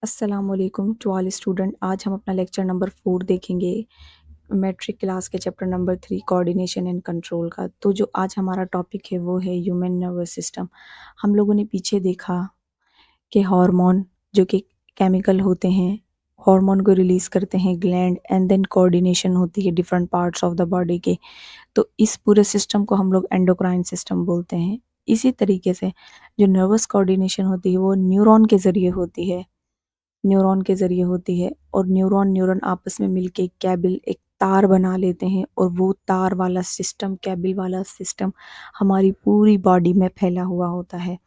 अस्सलामुअलैकुम to all student. आज हम अपना लेक्चर नंबर 4 देखेंगे मैट्रिक क्लास के chapter number 3 coordination and control का। तो जो आज हमारा टॉपिक है वो है ह्यूमन नर्वस सिस्टम। हम लोगों ने पीछे देखा कि हार्मोन जो कि केमिकल होते हैं, हार्मोन को रिलीज करते हैं ग्लैंड, एंड देन कोऑर्डिनेशन होती है different parts of the body के। तो इस पूरे सिस्टम को हम लोग एंडोक्राइन सिस्टम बोलते हैं। इसी तरीके से जो नर्वस कोऑर्डिनेशन होती है वो न्यूरॉन के ज़रिए होती है, न्यूरॉन के ज़रिए होती है। और न्यूरॉन न्यूरॉन आपस में मिलके एक कैबिल, एक तार बना लेते हैं, और वो तार वाला सिस्टम, कैबिल वाला सिस्टम हमारी पूरी बॉडी में फैला हुआ होता है।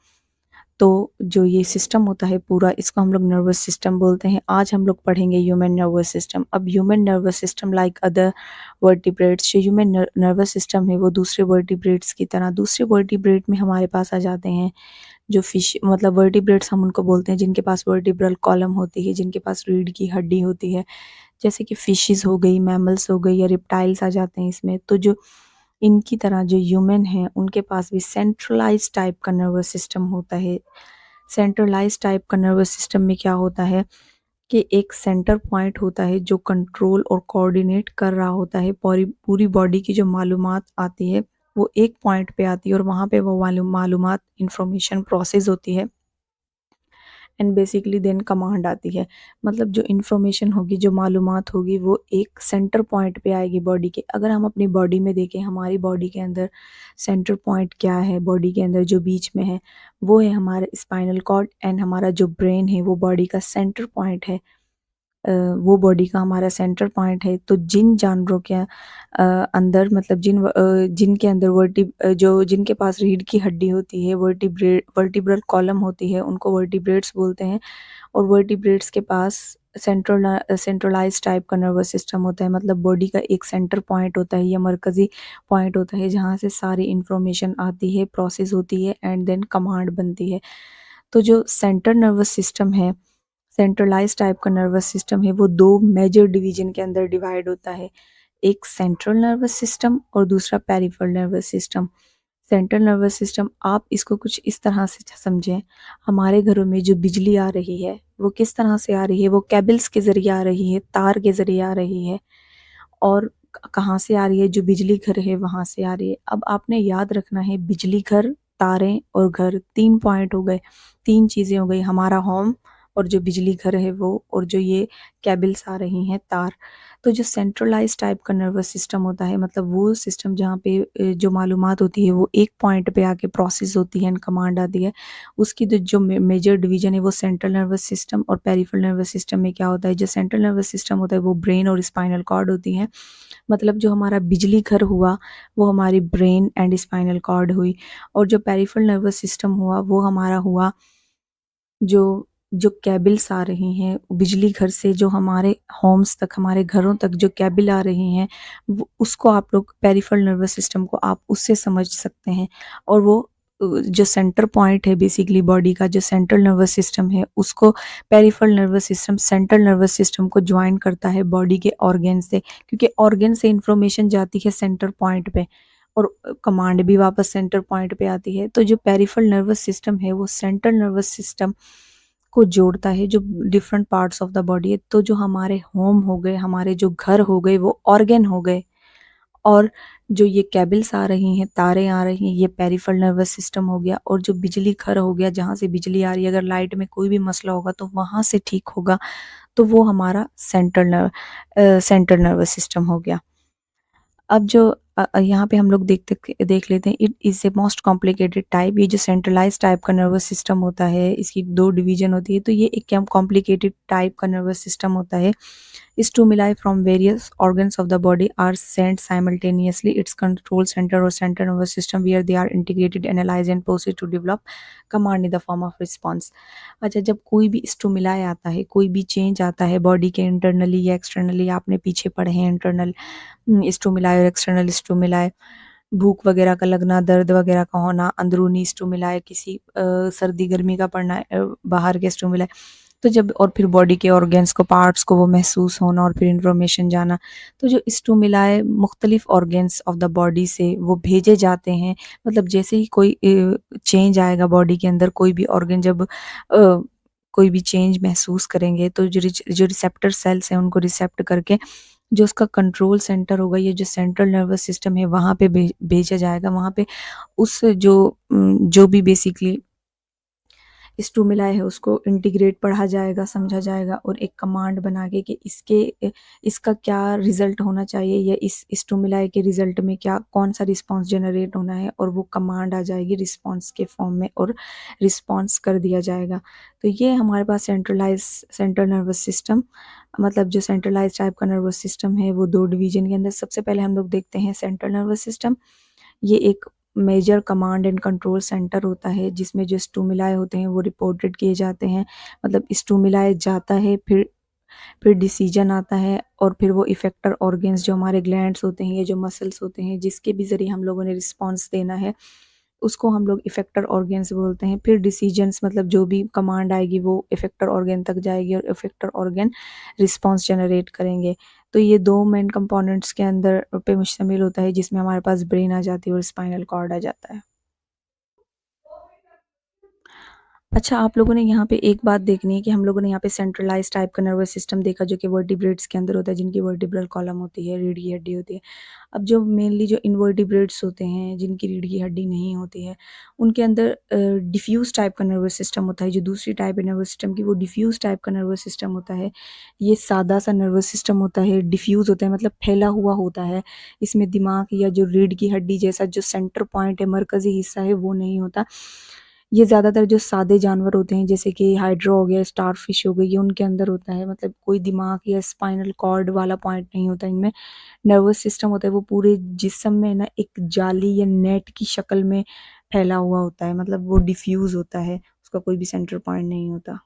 तो जो ये सिस्टम होता है पूरा, इसको हम लोग नर्वस सिस्टम बोलते हैं। आज हम लोग पढ़ेंगे ह्यूमन नर्वस सिस्टम। अब human nervous system like other vertebrates, जो ह्यूमन नर्वस सिस्टम है वो दूसरे वर्टिब्रेट्स की तरह, दूसरे वर्टिब्रेट में हमारे पास आ जाते हैं जो फिश, मतलब वर्टिब्रेट्स हम उनको बोलते हैं जिनके पास वर्टिब्रल कॉलम होती है, जिनके पास रीढ़ की हड्डी होती है, जैसे कि फिशेस हो गई, मैमल्स हो गई, या रिप्टाइल्स आ जाते हैं इसमें। तो जो इनकी तरह जो ह्यूमन है उनके पास भी सेंट्रलाइज टाइप का नर्वस सिस्टम होता है। सेंट्रलाइज टाइप का नर्वस सिस्टम में क्या होता है कि एक सेंटर पॉइंट होता है जो कंट्रोल और कोऑर्डिनेट कर रहा होता है। पूरी पूरी बॉडी की जो मालूमात आती है वो एक पॉइंट पे आती है, और वहाँ पे वो मालूमात इंफॉर्मेशन प्रोसेस होती है, एंड बेसिकली देन कमांड आती है। मतलब जो इन्फॉर्मेशन होगी, जो मालूमात होगी, वो एक सेंटर पॉइंट पे आएगी बॉडी के। अगर हम अपनी बॉडी में देखें, हमारी बॉडी के अंदर सेंटर पॉइंट क्या है, बॉडी के अंदर जो बीच में है वो है हमारा स्पाइनल कॉर्ड, एंड हमारा जो ब्रेन है वो बॉडी का सेंटर पॉइंट है। वो बॉडी का हमारा सेंटर पॉइंट है। तो जिन जानवरों के अंदर, मतलब जिनके अंदर जो जिनके पास रीढ़ की हड्डी होती है, वर्टिब्रल कॉलम होती है, उनको वर्टिब्रेट्स बोलते हैं। और वर्टिब्रेट्स के पास सेंट्रलाइज टाइप का नर्वस सिस्टम होता है। मतलब बॉडी का एक सेंटर पॉइंट होता है या मरकजी पॉइंट होता है जहाँ से सारी इंफॉर्मेशन आती है, प्रोसेस होती है, एंड देन कमांड बनती है। तो जो सेंटर नर्वस सिस्टम है, सेंट्रलाइज टाइप का नर्वस सिस्टम है, वो दो मेजर डिवीजन के अंदर डिवाइड होता है। एक सेंट्रल नर्वस सिस्टम और दूसरा peripheral nervous system. Central nervous system, आप इसको कुछ इस तरह से समझें, हमारे घरों में जो बिजली आ रही है वो किस तरह से आ रही है, वो केबल्स के ज़रिए आ रही है, तार के ज़रिए आ रही है। और कहाँ से आ रही है, जो बिजली घर है वहाँ से आ रही है। अब आपने याद रखना है, बिजली घर, तारें और घर, 3 पॉइंट हो गए, 3 चीज़ें हो गई, हमारा होम, और जो बिजली घर है वो, और जो ये केबल्स आ रही हैं, तार। तो जो सेंट्रलाइज टाइप का नर्वस सिस्टम होता है, मतलब वो सिस्टम जहाँ पे जो मालूमात होती है वो एक पॉइंट पे आके प्रोसेस होती है एंड कमांड आती है। उसकी जो मेजर डिवीजन है वो सेंट्रल नर्वस सिस्टम और पेरिफेरल नर्वस सिस्टम में क्या होता है। जो सेंट्रल नर्वस सिस्टम होता है वो ब्रेन और स्पाइनल कॉर्ड होती हैं। मतलब जो हमारा बिजली घर हुआ वो हमारी ब्रेन एंड स्पाइनल कॉर्ड हुई। और जो पेरिफेरल नर्वस सिस्टम हुआ वो हमारा हुआ जो जो केबल्स आ रही हैं बिजली घर से, जो हमारे होम्स तक, हमारे घरों तक जो केबल आ रही हैं, उसको आप लोग पेरिफेरल नर्वस सिस्टम को आप उससे समझ सकते हैं। और वो जो सेंटर पॉइंट है बेसिकली बॉडी का, जो सेंट्रल नर्वस सिस्टम है, उसको peripheral nervous system central nervous system को ज्वाइन करता है बॉडी के ऑर्गन से, क्योंकि ऑर्गन से इंफॉर्मेशन जाती है सेंटर पॉइंट पे, और कमांड भी वापस सेंटर पॉइंट पे आती है। तो जो पेरिफेरल नर्वस सिस्टम है वो सेंट्रल नर्वस सिस्टम को जोड़ता है, जो different parts of the body है। तो जो हमारे होम हो गए, हमारे जो घर हो गए, वो ऑर्गन हो गए। और जो ये केबल्स आ रही हैं, तारें आ रही हैं, ये पेरिफेरल नर्वस सिस्टम हो गया। और जो बिजली घर हो गया, जहाँ से बिजली आ रही है, अगर लाइट में कोई भी मसला होगा तो वहाँ से ठीक होगा, तो वो हमारा सेंट्रल नर्वस सिस्टम हो गया। अब जो यहाँ पे हम लोग देख लेते हैं, it is a most complicated type. ये जो सेंट्रलाइज टाइप का नर्वस सिस्टम होता है, इसकी 2 डिवीजन होती है। तो ये एक कॉम्प्लिकेटेड टाइप का नर्वस सिस्टम होता है। Stimuli from various organs of the body are sent simultaneously its control center or central nervous system, where they are integrated, analyzed and proceed to develop command in the form of response। अच्छा, जब कोई भी स्टूमिलाई आता है, कोई भी change आता है बॉडी के इंटरनली या एक्सटर्नली, आपने पीछे पढ़े हैं इंटरनल स्टूमिलाई और एक्सटर्नल स्टूमिलाई, भूख वगैरह का लगना, दर्द वगैरह का होना, अंदरूनी स्टूमिलाई, किसी सर्दी गर्मी का पड़ना, बाहर के स्टूमिलाई। तो जब, और फिर बॉडी के ऑर्गन्स को, पार्ट्स को वो महसूस होना, और फिर इंफॉर्मेशन जाना। तो जो स्टूमिलाई मुख्तलिफ ऑर्गन्स ऑफ द बॉडी से वो भेजे जाते हैं। मतलब जैसे ही कोई चेंज आएगा बॉडी के अंदर, कोई भी ऑर्गन जब कोई भी चेंज महसूस करेंगे तो जो रिसेप्टर सेल्स हैं उनको रिसेप्ट करके जो उसका कंट्रोल सेंटर होगा, ये जो सेंट्रल नर्वस सिस्टम है वहाँ पे भेजा जाएगा। वहाँ पे उस जो भी बेसिकली स्टूमिलाई है उसको इंटीग्रेट पढ़ा जाएगा, समझा जाएगा और एक कमांड बना के कि इसका क्या रिजल्ट होना चाहिए या इस स्टूमिलाई के रिजल्ट में क्या कौन सा रिस्पांस जनरेट होना है, और वो कमांड आ जाएगी रिस्पांस के फॉर्म में और रिस्पांस कर दिया जाएगा। तो ये हमारे पास सेंट्रल नर्वस सिस्टम, मतलब जो सेंट्रलाइज टाइप का नर्वस सिस्टम है वो दो डिवीजन के अंदर। सबसे पहले हम लोग देखते हैं सेंट्रल नर्वस सिस्टम। ये एक major command and control centre होता है जिसमें जो स्टूमिलाई होते हैं वो रिपोर्टेड किए जाते हैं। मतलब स्टूमिलाई जाता है, फिर डिसीजन आता है और फिर वो इफेक्टर ऑर्गन्स जो हमारे ग्लैंड्स होते हैं या जो मसल्स होते हैं जिसके भी ज़रिए हम लोगों ने रिस्पांस देना है उसको हम लोग इफेक्टर ऑर्गन्स बोलते हैं। फिर डिसीजंस मतलब जो भी कमांड आएगी वो इफेक्टर ऑर्गन तक जाएगी और इफेक्टर ऑर्गन रिस्पांस जनरेट करेंगे। तो ये दो मेन कंपोनेंट्स के अंदर पे मुश्तमिल होता है जिसमें हमारे पास ब्रेन आ जाती है और स्पाइनल कॉर्ड आ जाता है। अच्छा, आप लोगों ने यहाँ पे एक बात देखनी है कि हम लोगों ने यहाँ पे सेंट्रलाइज़ टाइप का नर्वस सिस्टम देखा जो कि वर्टिब्रेट्स के अंदर होता है, जिनकी वर्टिब्रल कॉलम होती है, रीढ़ की हड्डी होती है। अब जो मेनली जो इनवर्टिब्रेट्स होते हैं, जिनकी रीढ़ की हड्डी नहीं होती है, उनके अंदर डिफ्यूज़ टाइप का नर्वस सिस्टम होता है। जो दूसरी टाइप है नर्वस सिस्टम की वो डिफ्यूज़ टाइप का नर्वस सिस्टम होता है। ये सादा-सा नर्वस सिस्टम होता है, डिफ्यूज़ होता है मतलब फैला हुआ होता है। इसमें दिमाग या जो रीढ़ की हड्डी जैसा जो सेंटर पॉइंट है, मरकज़ी हिस्सा है वो नहीं होता। ये ज़्यादातर जो सादे जानवर होते हैं जैसे कि हाइड्रा हो गया, स्टारफिश हो गई, ये उनके अंदर होता है। मतलब कोई दिमाग या स्पाइनल कॉर्ड वाला पॉइंट नहीं होता इनमें। नर्वस सिस्टम होता है वो पूरे जिस्म में ना एक जाली या नेट की शक्ल में फैला हुआ होता है, मतलब वो डिफ्यूज़ होता है, उसका कोई भी सेंटर पॉइंट नहीं होता।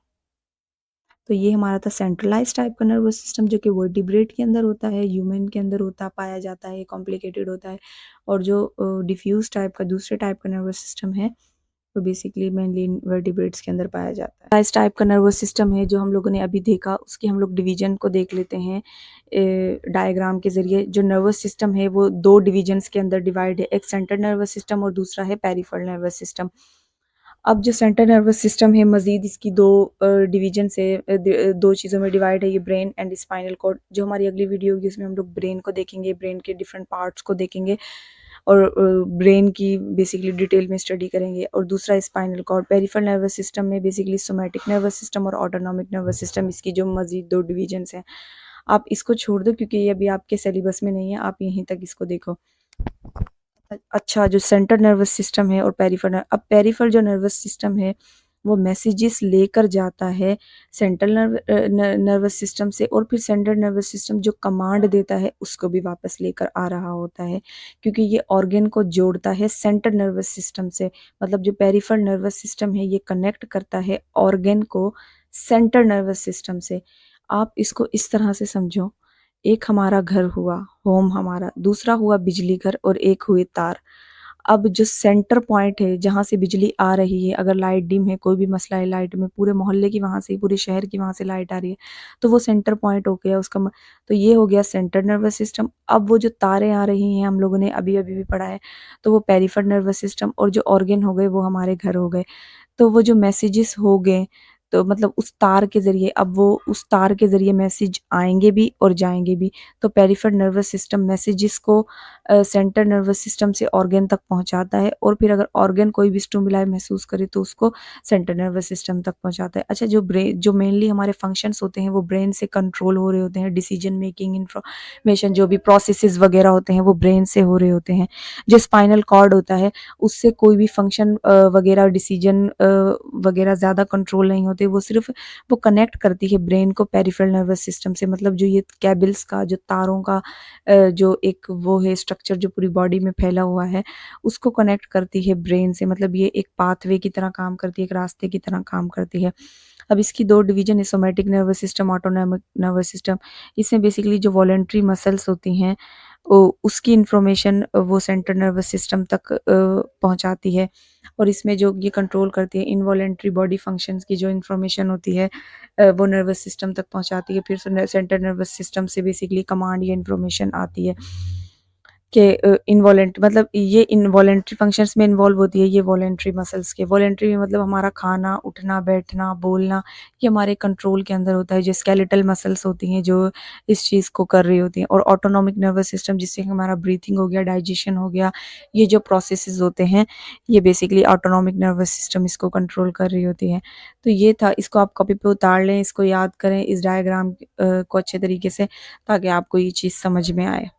तो ये हमारा था सेंट्रलाइज़ टाइप का नर्वस सिस्टम जो कि वर्टिब्रेट के अंदर होता है, ह्यूमन के अंदर होता पाया जाता है, कॉम्प्लिकेटेड होता है। और जो डिफ्यूज़ टाइप का दूसरे टाइप का नर्वस सिस्टम है तो बेसिकली मेनली इनवर्टिब्रेट्स के अंदर पाया जाता है। इस टाइप का नर्वस सिस्टम है जो हम लोगों ने अभी देखा, उसकी हम लोग डिवीजन को देख लेते हैं डायग्राम के ज़रिए। जो नर्वस सिस्टम है वो दो डिवीजन्स के अंदर डिवाइड है, एक सेंट्रल नर्वस सिस्टम और दूसरा है पेरिफेरल नर्वस सिस्टम। अब जो सेंट्रल नर्वस सिस्टम है मज़ीद इसकी दो डिवीजन से दो चीज़ों में डिवाइड है, ये ब्रेन एंड स्पाइनल कॉर्ड। जो हमारी अगली वीडियो होगी उसमें हम लोग ब्रेन को देखेंगे, ब्रेन के डिफरेंट पार्ट्स को देखेंगे और ब्रेन की बेसिकली डिटेल में स्टडी करेंगे। और दूसरा spinal cord. Peripheral nervous system में बेसिकली सोमैटिक नर्वस सिस्टम और ऑटोनॉमिक नर्वस सिस्टम, इसकी जो मज़ीद दो डिवीजन्स हैं। आप इसको छोड़ दो क्योंकि ये अभी आपके सिलेबस में नहीं है, आप यहीं तक इसको देखो। अच्छा, जो सेंट्रल नर्वस सिस्टम है और पेरिफेरल, अब पेरिफेरल जो नर्वस सिस्टम है वो मैसेजेस लेकर जाता है सेंट्रल नर्वस सिस्टम से, और फिर सेंट्रल नर्वस सिस्टम जो कमांड देता है उसको भी वापस लेकर आ रहा होता है क्योंकि ये ऑर्गन को जोड़ता है सेंट्रल नर्वस सिस्टम से। मतलब जो पेरिफेरल नर्वस सिस्टम है ये कनेक्ट करता है ऑर्गन को सेंट्रल नर्वस सिस्टम से। आप इसको इस तरह से समझो, एक हमारा घर हुआ, होम हमारा, दूसरा हुआ बिजली घर और एक हुए तार। अब जो सेंटर पॉइंट है जहाँ से बिजली आ रही है, अगर लाइट डिम है, कोई भी मसला है लाइट में, पूरे मोहल्ले की वहाँ से, पूरे शहर की वहाँ से लाइट आ रही है, तो वो सेंटर पॉइंट हो गया उसका तो ये हो गया सेंट्रल नर्वस सिस्टम। अब वो जो तारें आ रही हैं हम लोगों ने अभी अभी भी पढ़ा है, तो वो पेरिफेरल नर्वस सिस्टम, और जो ऑर्गन हो गए वो हमारे घर हो गए। तो वो जो मैसेजेस हो गए तो मतलब उस तार के ज़रिए, अब वो उस तार के ज़रिए मैसेज आएँगे भी और जाएँगे भी। तो पेरिफेरल नर्वस सिस्टम मैसेजेस को सेंट्रल नर्वस सिस्टम से ऑर्गन तक पहुँचाता है और फिर अगर ऑर्गन कोई भी स्टिमुलाई महसूस करे तो उसको सेंट्रल नर्वस सिस्टम तक पहुँचाता है। अच्छा, जो मेनली हमारे फंक्शंस होते हैं वो ब्रेन से कंट्रोल हो रहे होते हैं, डिसीजन मेकिंग, इन्फॉर्मेशन जो भी प्रोसेसेस वगैरह होते हैं वो ब्रेन से हो रहे होते हैं। जो स्पाइनल कॉर्ड होता है उससे कोई भी फंक्शन वगैरह, डिसीजन वगैरह ज़्यादा कंट्रोल नहीं होते, वो सिर्फ वो कनेक्ट करती है ब्रेन को पेरिफेरल नर्वस सिस्टम से। मतलब जो ये केबल्स का, जो तारों का जो एक वो है स्ट्रक्चर जो पूरी बॉडी में फैला हुआ है, उसको कनेक्ट करती है ब्रेन से। मतलब ये एक पाथवे की तरह काम करती है, एक रास्ते की तरह काम करती है। अब इसकी दो डिवीजन है, somatic nervous system, autonomic nervous system. इसमें बेसिकली जो वॉलेंट्री मसल्स होती हैं उसकी इंफॉर्मेशन वो सेंट्रल नर्वस सिस्टम तक पहुंचाती है, और इसमें जो ये कंट्रोल करती है इनवॉलेंट्री बॉडी फंक्शंस की जो इंफॉर्मेशन होती है वो नर्वस सिस्टम तक पहुंचाती है। फिर सेंट्रल नर्वस सिस्टम से बेसिकली कमांड या इंफॉर्मेशन आती है। के इनवॉलेंट मतलब ये इनवॉलेंट्री फंक्शंस में इन्वॉल्व होती है, ये वॉलेंट्री मसल्स के। वॉलेंट्री में मतलब हमारा खाना, उठना, बैठना, बोलना, ये हमारे कंट्रोल के अंदर होता है। जो स्केलेटल मसल्स होती हैं जो इस चीज़ को कर रही होती हैं, और ऑटोनॉमिक नर्वस सिस्टम जिससे हमारा ब्रीथिंग हो गया, डाइजेशन हो गया, ये जो प्रोसेसेस होते हैं ये बेसिकली ऑटोनॉमिक नर्वस सिस्टम इसको कंट्रोल कर रही होती है। तो ये था, इसको आप कॉपी पे उतार लें, इसको याद करें, इस डायग्राम को अच्छे तरीके से, ताकि आपको ये चीज़ समझ में आए।